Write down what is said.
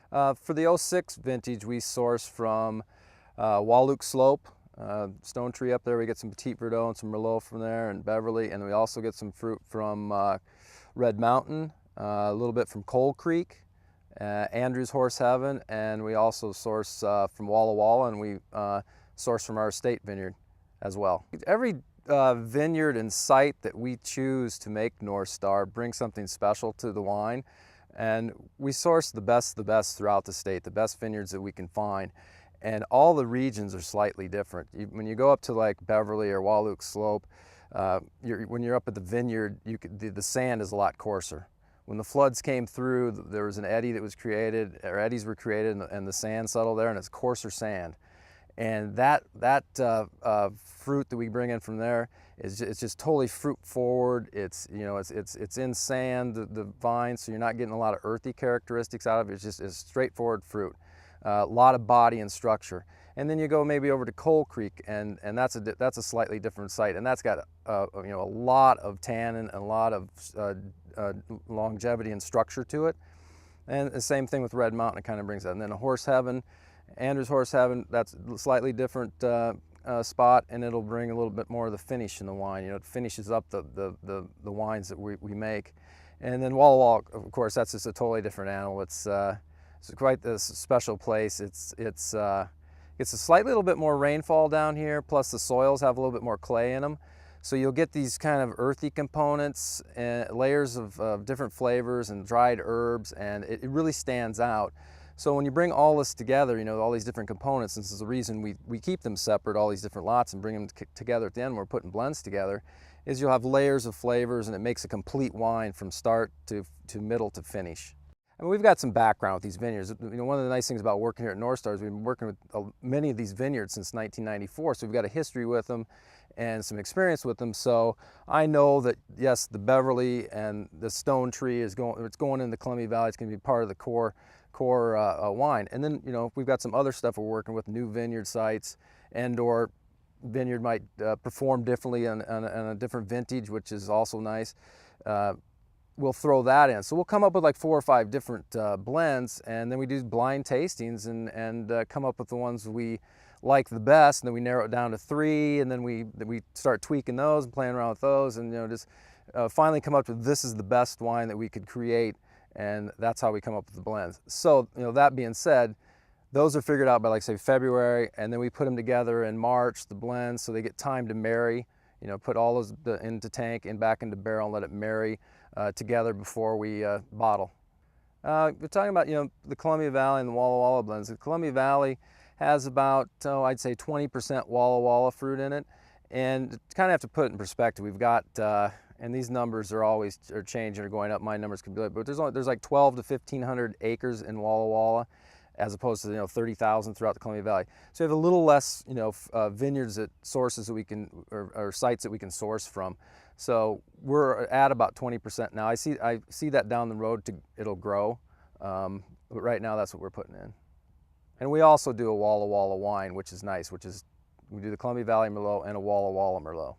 For the '06 vintage, we source from Walla Slope, Stone Tree up there. We get some Petit Verdot and some Merlot from there, and Beverly, and we also get some fruit from Red Mountain, a little bit from Coal Creek, Andrew's Horse Heaven, and we also source from Walla, and we source from our estate vineyard as well. Every vineyard and site that we choose to make Northstar brings something special to the wine, and we source the best throughout the state, the best vineyards that we can find, and all the regions are slightly different. When you go up to like Beverly or Walla Slope, when you're up at the vineyard, the sand is a lot coarser. When the floods came through, there was an eddy that was created, or eddies were created, and the sand settled there, and it's coarser sand. And that fruit that we bring in from there it's just totally fruit forward. It's in sand, the vine, so you're not getting a lot of earthy characteristics out of it. It's straightforward fruit, a lot of body and structure. And then you go maybe over to Coal Creek, and that's a slightly different site, and that's got a lot of tannin and a lot of longevity and structure to it. And the same thing with Red Mountain, it kind of brings that. And then a Horse Heaven, Andrew's Horse Heaven, that's a slightly different spot, and it'll bring a little bit more of the finish in the wine. It finishes up the wines that we make. And then Walla, of course, that's just a totally different animal. It's quite a special place. It's a slightly little bit more rainfall down here, plus the soils have a little bit more clay in them. So you'll get these kind of earthy components and layers of different flavors and dried herbs, and it really stands out. So when you bring all this together, all these different components, and this is the reason we keep them separate, all these different lots, and bring them together at the end when we're putting blends together, is you'll have layers of flavors, and it makes a complete wine from start to middle to finish. I mean, we've got some background with these vineyards. One of the nice things about working here at Northstar is we've been working with many of these vineyards since 1994, so we've got a history with them and some experience with them. So I know that, yes, the Beverly and the Stone Tree it's going in the Columbia Valley. It's going to be part of the core wine. And then, we've got some other stuff we're working with, new vineyard sites, and/or vineyard might perform differently on a different vintage, which is also nice. We'll throw that in. So we'll come up with like 4 or 5 different blends, and then we do blind tastings and come up with the ones we like the best, and then we narrow it down to 3, and then we start tweaking those and playing around with those, and just finally come up with, this is the best wine that we could create, and that's how we come up with the blends. So that being said, those are figured out by, like, say, February, and then we put them together in March, the blends, so they get time to marry. Put all those into tank and back into barrel and let it marry together before we bottle. We're talking about the Columbia Valley and the Walla blends. The Columbia Valley has about, I'd say 20% Walla fruit in it, and to kind of have to put it in perspective, we've got, and these numbers are changing or going up. My numbers could be like, but there's like 12 to 1,500 acres in Walla, as opposed to 30,000 throughout the Columbia Valley. So we have a little less vineyards sources that we can, or sites that we can source from. So we're at about 20% now. I see that down the road it'll grow, but right now that's what we're putting in. And we also do a Walla wine, which is nice, we do the Columbia Valley Merlot and a Walla Merlot.